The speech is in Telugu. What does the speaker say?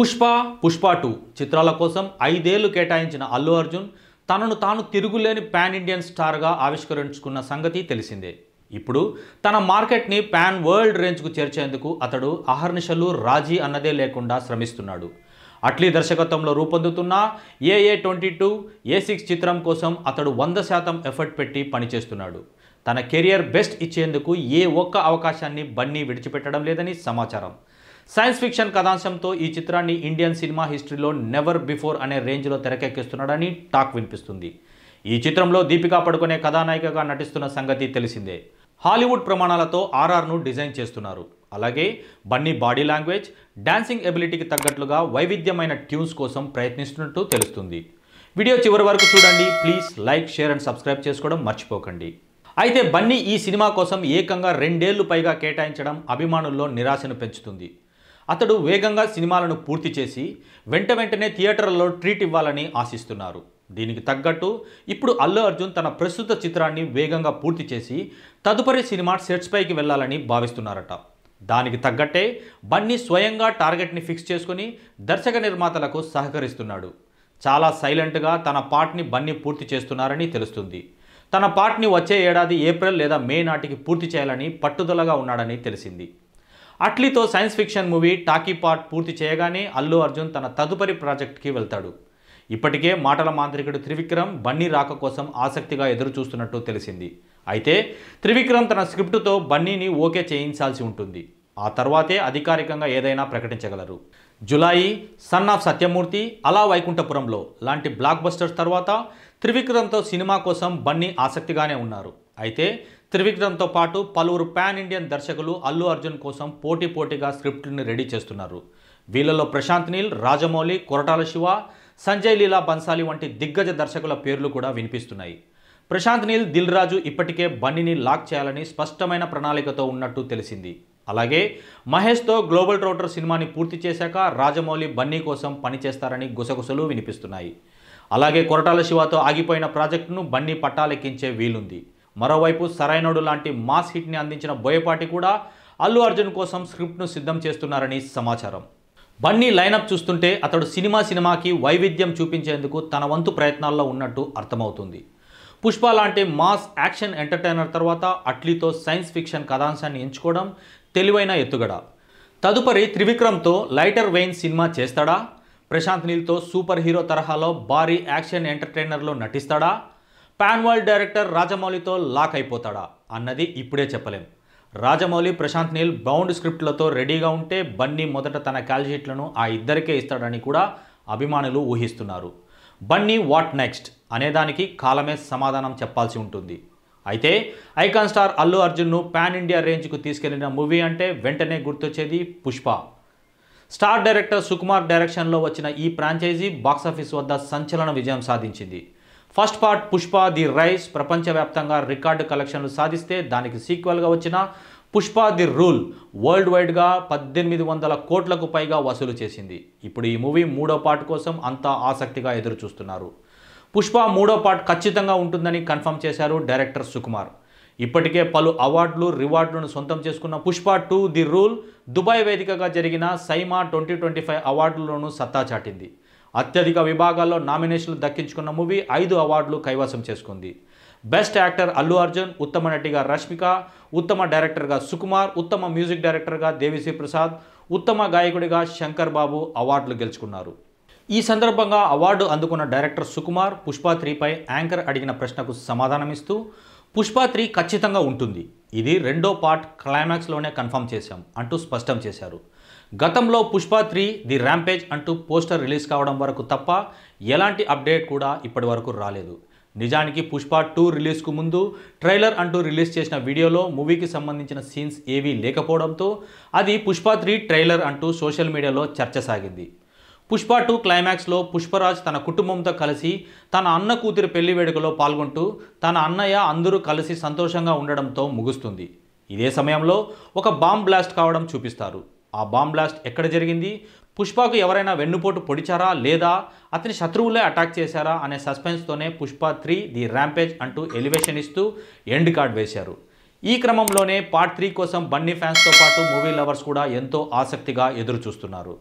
పుష్ప, పుష్ప 2 చిత్రాల కోసం 5 ఏళ్లు కేటాయించిన అల్లు అర్జున్ తనను తాను తిరుగులేని పాన్ ఇండియన్ స్టార్గా ఆవిష్కరించుకున్న సంగతి తెలిసిందే. ఇప్పుడు తన మార్కెట్ని పాన్ వరల్డ్ రేంజ్కు చేర్చేందుకు అతడు అహర్నిశలు రాజీ అన్నదే లేకుండా శ్రమిస్తున్నాడు. అట్లీ దర్శకత్వంలో రూపొందుతున్న AA22 A6 చిత్రం కోసం అతడు 100% ఎఫర్ట్ పెట్టి పనిచేస్తున్నాడు. తన కెరియర్ బెస్ట్ ఇచ్చేందుకు ఏ ఒక్క అవకాశాన్ని బన్నీ విడిచిపెట్టడం లేదని సమాచారం. సైన్స్ ఫిక్షన్ కథాంశంతో ఈ చిత్రాన్ని ఇండియన్ సినిమా హిస్టరీలో నెవర్ బిఫోర్ అనే రేంజ్లో తెరకెక్కిస్తున్నాడని టాక్ వినిపిస్తుంది. ఈ చిత్రంలో దీపికా పడుకునే కథానాయికగా నటిస్తున్న సంగతి తెలిసిందే. హాలీవుడ్ ప్రమాణాలతో RRను డిజైన్ చేస్తున్నారు. అలాగే బన్నీ బాడీ లాంగ్వేజ్, డాన్సింగ్ ఎబిలిటీకి తగ్గట్లుగా వైవిధ్యమైన ట్యూన్స్ కోసం ప్రయత్నిస్తున్నట్టు తెలుస్తుంది. వీడియో చివరి వరకు చూడండి. Please like, share and subscribe చేసుకోవడం మర్చిపోకండి. అయితే బన్నీ ఈ సినిమా కోసం ఏకంగా 2 ఏళ్లు పైగా కేటాయించడం అభిమానుల్లో నిరాశను పెంచుతుంది. అతడు వేగంగా సినిమాలను పూర్తి చేసి వెంటనే థియేటర్లలో ట్రీట్ ఇవ్వాలని ఆశిస్తున్నారు. దీనికి తగ్గట్టు ఇప్పుడు అల్లు అర్జున్ తన ప్రస్తుత చిత్రాన్ని వేగంగా పూర్తి చేసి తదుపరి సినిమా సెట్స్ పైకి వెళ్ళాలని భావిస్తున్నారట. దానికి తగ్గట్టే బన్నీ స్వయంగా టార్గెట్ని ఫిక్స్ చేసుకుని దర్శక నిర్మాతలకు సహకరిస్తున్నాడు. చాలా సైలెంట్గా తన పార్ట్ని బన్నీ పూర్తి చేస్తున్నారని తెలుస్తుంది. తన పార్ట్ని వచ్చే ఏడాది ఏప్రిల్ లేదా మే నాటికి పూర్తి చేయాలని పట్టుదలగా ఉన్నాడని తెలిసింది. అట్లీతో science fiction movie talkie part పూర్తి చేయగానే అల్లు అర్జున్ తన తదుపరి ప్రాజెక్ట్కి వెళ్తాడు. ఇప్పటికే మాటల మాంత్రికుడు త్రివిక్రమ్ బన్నీ రాక కోసం ఆసక్తిగా ఎదురు చూస్తున్నట్టు తెలిసింది. అయితే త్రివిక్రమ్ తన స్క్రిప్టుతో బన్నీని ఓకే చేయించాల్సి ఉంటుంది. ఆ తర్వాతే అధికారికంగా ఏదైనా ప్రకటించగలరు. జులాయి, సన్ ఆఫ్ సత్యమూర్తి, అలా వైకుంఠపురంలో లాంటి బ్లాక్ బస్టర్స్ తర్వాత త్రివిక్రమ్తో సినిమా కోసం బన్నీ ఆసక్తిగానే ఉన్నారు. అయితే త్రివిక్రమ్తో పాటు పలువురు పాన్ ఇండియన్ దర్శకులు అల్లు అర్జున్ కోసం పోటీగా స్క్రిప్ట్ని రెడీ చేస్తున్నారు. వీళ్ళలో ప్రశాంత్ నీల్, రాజమౌళి, కొరటాల శివ, సంజయ్ లీలా బన్సాలి వంటి దిగ్గజ దర్శకుల పేర్లు కూడా వినిపిస్తున్నాయి. ప్రశాంత్ నీల్, దిల్ రాజు ఇప్పటికే బన్నీని లాక్ చేయాలని స్పష్టమైన ప్రణాళికతో ఉన్నట్టు తెలిసింది. అలాగే మహేష్తో గ్లోబల్ ట్రౌటర్ సినిమాని పూర్తి చేశాక రాజమౌళి బన్నీ కోసం పనిచేస్తారని గుసగుసలు వినిపిస్తున్నాయి. అలాగే కొరటాల శివతో ఆగిపోయిన ప్రాజెక్టును బన్నీ పట్టాలెక్కించే వీలుంది. మరోవైపు సరైనోడు లాంటి మాస్ హిట్ని అందించిన బోయపాటి కూడా అల్లు అర్జున్ కోసం స్క్రిప్ట్ను సిద్ధం చేస్తున్నారని సమాచారం. బన్నీ లైనప్ చూస్తుంటే అతడు సినిమాకి వైవిధ్యం చూపించేందుకు తన వంతు ప్రయత్నాల్లో ఉన్నట్టు అర్థమవుతుంది. పుష్ప లాంటి మాస్ యాక్షన్ ఎంటర్టైనర్ తర్వాత అట్లీతో సైన్స్ ఫిక్షన్ కథాంశాన్ని ఎంచుకోవడం తెలివైన ఎత్తుగడ. తదుపరి త్రివిక్రమ్తో లైటర్ వెయిన్ సినిమా చేస్తాడా? ప్రశాంత్ నీల్తో సూపర్ హీరో తరహాలో భారీ యాక్షన్ ఎంటర్టైనర్లో నటిస్తాడా? పాన్ వరల్డ్ డైరెక్టర్ రాజమౌళితో లాక్ అయిపోతాడా అన్నది ఇప్పుడే చెప్పలేం. రాజమౌళి, ప్రశాంత్ నీల్ బౌండ్ స్క్రిప్ట్లతో రెడీగా ఉంటే బన్నీ మొదట తన కాల్షీట్లను ఆ ఇద్దరికే ఇస్తాడని కూడా అభిమానులు ఊహిస్తున్నారు. బన్నీ వాట్ నెక్స్ట్ అనేదానికి కాలమే సమాధానం చెప్పాల్సి ఉంటుంది. అయితే ఐకాన్ స్టార్ అల్లు అర్జున్ను పాన్ ఇండియా రేంజ్కు తీసుకెళ్లిన మూవీ అంటే వెంటనే గుర్తొచ్చేది పుష్ప. స్టార్ డైరెక్టర్ సుకుమార్ డైరెక్షన్లో వచ్చిన ఈ ఫ్రాంచైజీ బాక్సాఫీస్ వద్ద సంచలన విజయం సాధించింది. First part Pushpa the rice ప్రపంచవ్యాప్తంగా రికార్డు కలెక్షన్లు సాధిస్తే దానికి సీక్వెల్గా వచ్చిన పుష్ప ది రూల్ వరల్డ్ వైడ్గా 1800 కోట్లకు పైగా వసూలు చేసింది. ఇప్పుడు ఈ మూవీ 3వ పార్ట్ కోసం అంతా ఆసక్తిగా ఎదురు చూస్తున్నారు. పుష్ప 3వ పార్ట్ ఖచ్చితంగా ఉంటుందని కన్ఫర్మ్ చేశారు డైరెక్టర్ సుకుమార్. ఇప్పటికే పలు అవార్డులు, రివార్డులను సొంతం చేసుకున్న పుష్ప 2 ది రూల్ దుబాయ్ వేదికగా జరిగిన సైమా 2025 అవార్డుల్లోనూ సత్తా చాటింది. అత్యధిక విభాగాల్లో నామినేషన్లు దక్కించుకున్న మూవీ 5 అవార్డులు కైవసం చేసుకుంది. బెస్ట్ యాక్టర్ అల్లు అర్జున్, ఉత్తమ నటిగా రష్మిక, ఉత్తమ డైరెక్టర్గా సుకుమార్, ఉత్తమ మ్యూజిక్ డైరెక్టర్గా దేవిశ్రీ ప్రసాద్, ఉత్తమ గాయకుడిగా శంకర్ బాబు అవార్డులు గెలుచుకున్నారు. ఈ సందర్భంగా అవార్డు అందుకున్న డైరెక్టర్ సుకుమార్ పుష్ప 3పై యాంకర్ అడిగిన ప్రశ్నకు సమాధానమిస్తూ పుష్ప 3 ఖచ్చితంగా ఉంటుంది, ఇది 2వ పార్ట్ క్లైమాక్స్లోనే కన్ఫర్మ్ చేశాం అంటూ స్పష్టం చేశారు. గతంలో పుష్ప 3 ది ర్యాంపేజ్ అంటూ పోస్టర్ రిలీజ్ కావడం వరకు తప్ప ఎలాంటి అప్డేట్ కూడా ఇప్పటి వరకు రాలేదు. నిజానికి పుష్ప 2 రిలీజ్కు ముందు ట్రైలర్ అంటూ రిలీజ్ చేసిన వీడియోలో మూవీకి సంబంధించిన సీన్స్ ఏవీ లేకపోవడంతో అది పుష్ప 3 ట్రైలర్ అంటూ సోషల్ మీడియాలో చర్చ సాగింది. పుష్ప 2 క్లైమాక్స్లో పుష్పరాజ్ తన కుటుంబంతో కలిసి తన అన్న కూతురి పెళ్లి వేడుకలో పాల్గొంటూ తన అన్నయ్య అందరూ కలిసి సంతోషంగా ఉండడంతో ముగుస్తుంది. ఇదే సమయంలో ఒక బాంబ్ బ్లాస్ట్ కావడం చూపిస్తారు. ఆ బాంబ్ బ్లాస్ట్ ఎక్కడ జరిగింది, పుష్పకు ఎవరైనా వెన్నుపోటు పొడిచారా లేదా అతని శత్రువులే అటాక్ చేశారా అనే సస్పెన్స్తోనే పుష్ప 3 ది ర్యాంపేజ్ అంటూ ఎలివేషన్ ఇస్తూ ఎండ్ కార్డ్ వేశారు. ఈ క్రమంలోనే పార్ట్ 3 కోసం బన్నీ ఫ్యాన్స్తో పాటు మూవీ లవర్స్ కూడా ఎంతో ఆసక్తిగా ఎదురు చూస్తున్నారు.